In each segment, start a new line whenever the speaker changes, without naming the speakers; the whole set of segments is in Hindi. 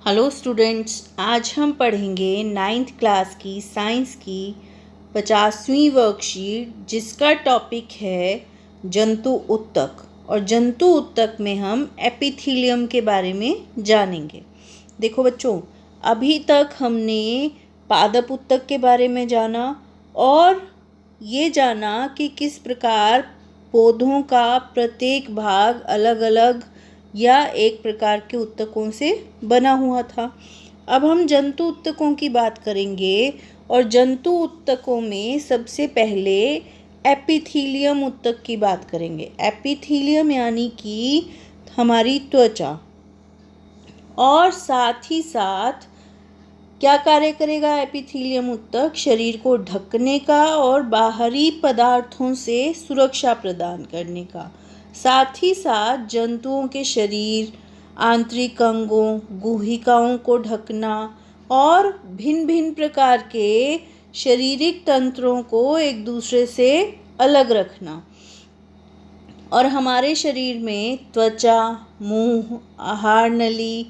हेलो स्टूडेंट्स, आज हम पढ़ेंगे 9th क्लास की साइंस की 50वीं वर्कशीट, जिसका टॉपिक है जंतु ऊतक। और जंतु ऊतक में हम एपिथीलियम के बारे में जानेंगे। देखो बच्चों, अभी तक हमने पादप ऊतक के बारे में जाना और ये जाना कि किस प्रकार पौधों का प्रत्येक भाग अलग अलग या एक प्रकार के ऊतकों से बना हुआ था। अब हम जंतु ऊतकों की बात करेंगे और जंतु ऊतकों में सबसे पहले एपिथीलियम ऊतक की बात करेंगे। एपिथीलियम यानी कि हमारी त्वचा, और साथ ही साथ क्या कार्य करेगा एपिथीलियम ऊतक? शरीर को ढकने का और बाहरी पदार्थों से सुरक्षा प्रदान करने का। साथ ही साथ जंतुओं के शरीर, आंतरिक अंगों, गुहिकाओं को ढकना और भिन्न भिन्न प्रकार के शारीरिक तंत्रों को एक दूसरे से अलग रखना। और हमारे शरीर में त्वचा, मुंह, आहार नली,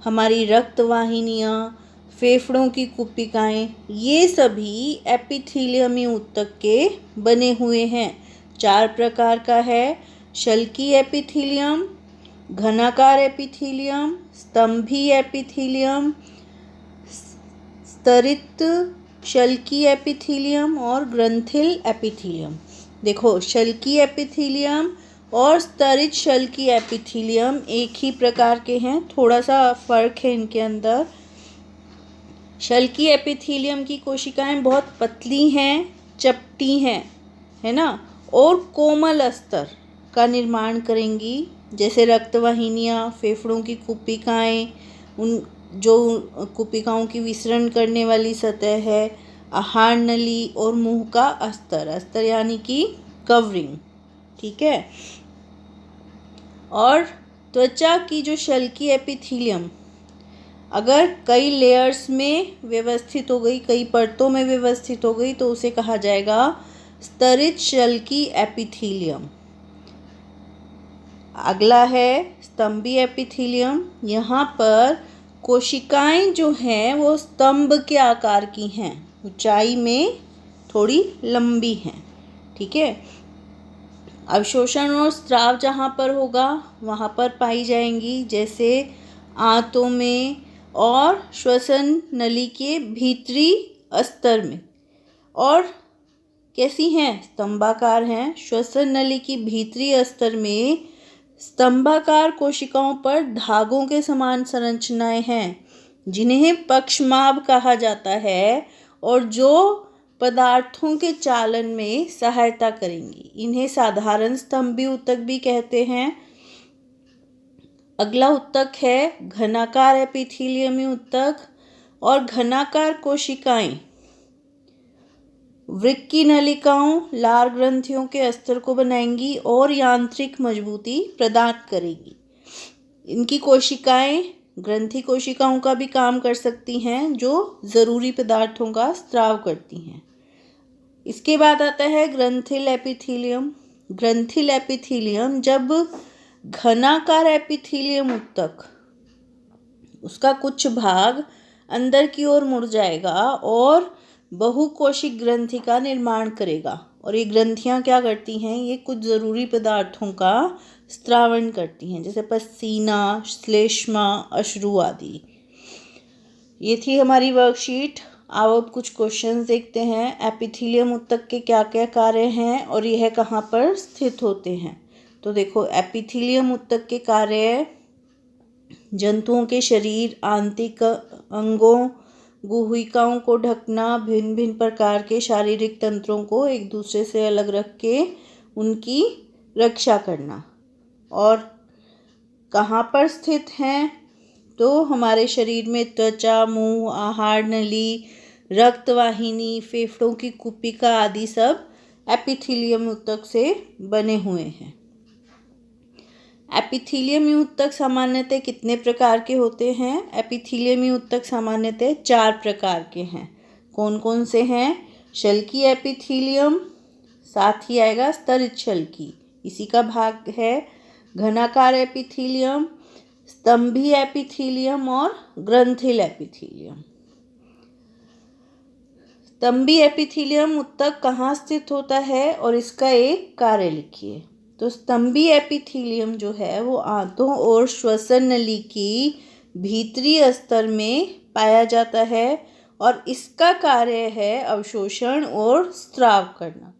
हमारी रक्त वाहिनियाँ, फेफड़ों की कुपिकाएं, ये सभी एपिथीलियमी ऊतक के बने हुए हैं। 4 प्रकार का है: शल्की एपिथीलियम, घनाकार एपिथीलियम, स्तंभी एपिथीलियम, स्तरित शल्की एपिथीलियम और ग्रंथिल एपिथीलियम। देखो, शल्की एपिथीलियम और स्तरित शल्की एपिथीलियम एक ही प्रकार के हैं, थोड़ा सा फर्क है इनके अंदर। शल्की एपिथीलियम की कोशिकाएं बहुत पतली हैं, चपटी हैं, है ना, और कोमल अस्तर का निर्माण करेंगी, जैसे रक्तवाहिनियाँ, फेफड़ों की कुपिकाएं, उन जो कुपिकाओं की विसरण करने वाली सतह है, आहार नली और मुंह का अस्तर। अस्तर यानी कि कवरिंग, ठीक है। और त्वचा की जो शल्की एपिथीलियम अगर कई लेयर्स में व्यवस्थित हो गई, कई परतों में व्यवस्थित हो गई, तो उसे कहा जाएगा स्तरित शल्की एपिथीलियम। अगला है स्तंभी एपिथीलियम। यहाँ पर कोशिकाएं जो हैं वो स्तंभ के आकार की हैं, ऊंचाई में थोड़ी लंबी हैं, ठीक है। अवशोषण और स्राव जहाँ पर होगा वहाँ पर पाई जाएंगी, जैसे आंतों में और श्वसन नली के भीतरी अस्तर में। और कैसी हैं? स्तंभाकार हैं। श्वसन नली की भीतरी अस्तर में स्तंभाकार कोशिकाओं पर धागों के समान संरचनाएं हैं, जिन्हें पक्षमाभ कहा जाता है और जो पदार्थों के चालन में सहायता करेंगी। इन्हें साधारण स्तंभी ऊतक भी कहते हैं। अगला ऊतक है घनाकार एपिथीलियमी ऊतक। और घनाकार कोशिकाएं वृक्की नलिकाओं, लार ग्रंथियों के अस्तर को बनाएंगी और यांत्रिक मजबूती प्रदान करेगी। इनकी कोशिकाएं ग्रंथि कोशिकाओं का भी काम कर सकती हैं, जो जरूरी पदार्थों का स्राव करती हैं। इसके बाद आता है ग्रंथिल एपिथीलियम। ग्रंथिल एपिथीलियम, जब घनाकार एपिथीलियम ऊतक उसका कुछ भाग अंदर की ओर मुड़ जाएगा और बहुकोशिक ग्रंथि का निर्माण करेगा। और ये ग्रंथियां क्या करती हैं? ये कुछ ज़रूरी पदार्थों का स्त्रावण करती हैं, जैसे पसीना, श्लेष्मा, अश्रु आदि। ये थी हमारी वर्कशीट। अब कुछ क्वेश्चंस देखते हैं। एपिथीलियम ऊतक के क्या क्या कार्य हैं और यह कहाँ पर स्थित होते हैं? तो देखो, एपिथीलियम ऊतक के कार्य: जंतुओं के शरीर, आंतरिक अंगों, गुहिकाओं को ढकना, भिन्न भिन्न प्रकार के शारीरिक तंत्रों को एक दूसरे से अलग रख के उनकी रक्षा करना। और कहाँ पर स्थित हैं? तो हमारे शरीर में त्वचा, मुंह, आहार नली, रक्त वाहिनी, फेफड़ों की कुपिका आदि सब एपिथीलियम ऊतक से बने हुए हैं। एपिथीलियम ऊतक सामान्यतः कितने प्रकार के होते हैं? एपिथीलियम ऊतक सामान्यतः 4 प्रकार के हैं। कौन कौन से हैं? शल्की एपिथीलियम, साथ ही आएगा स्तरित शल्की, इसी का भाग है। घनाकार एपिथीलियम, स्तंभी एपिथीलियम और ग्रंथिल एपिथीलियम। स्तंभी एपिथीलियम ऊतक कहाँ स्थित होता है और इसका एक कार्य लिखिए। तो स्तंभी एपिथीलियम जो है वो आंतों और श्वसन नली की भीतरी अस्तर में पाया जाता है और इसका कार्य है अवशोषण और स्त्राव करना।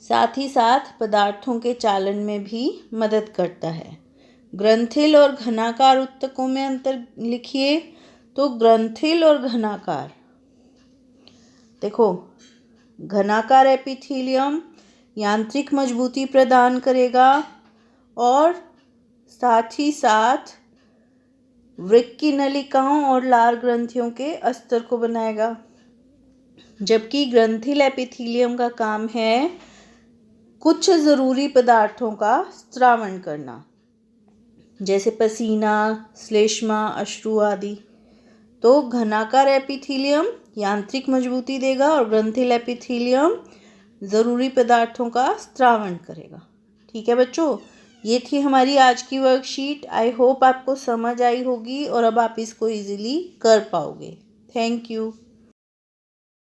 साथ ही साथ पदार्थों के चालन में भी मदद करता है। ग्रंथिल और घनाकार ऊतकों में अंतर लिखिए। तो ग्रंथिल और घनाकार, देखो, घनाकार एपिथीलियम यांत्रिक मजबूती प्रदान करेगा और साथ ही साथ वृक्क की नलिकाओं और लार ग्रंथियों के अस्तर को बनाएगा, जबकि ग्रंथिल एपिथीलियम का काम है कुछ ज़रूरी पदार्थों का स्त्रावण करना, जैसे पसीना, श्लेष्मा, अश्रु आदि। तो घनाकार एपिथीलियम यांत्रिक मजबूती देगा और ग्रंथिल एपिथीलियम ज़रूरी पदार्थों का स्त्रावण करेगा। ठीक है बच्चों, ये थी हमारी आज की वर्कशीट। आई होप आपको समझ आई होगी और अब आप इसको इजीली कर पाओगे। Thank you.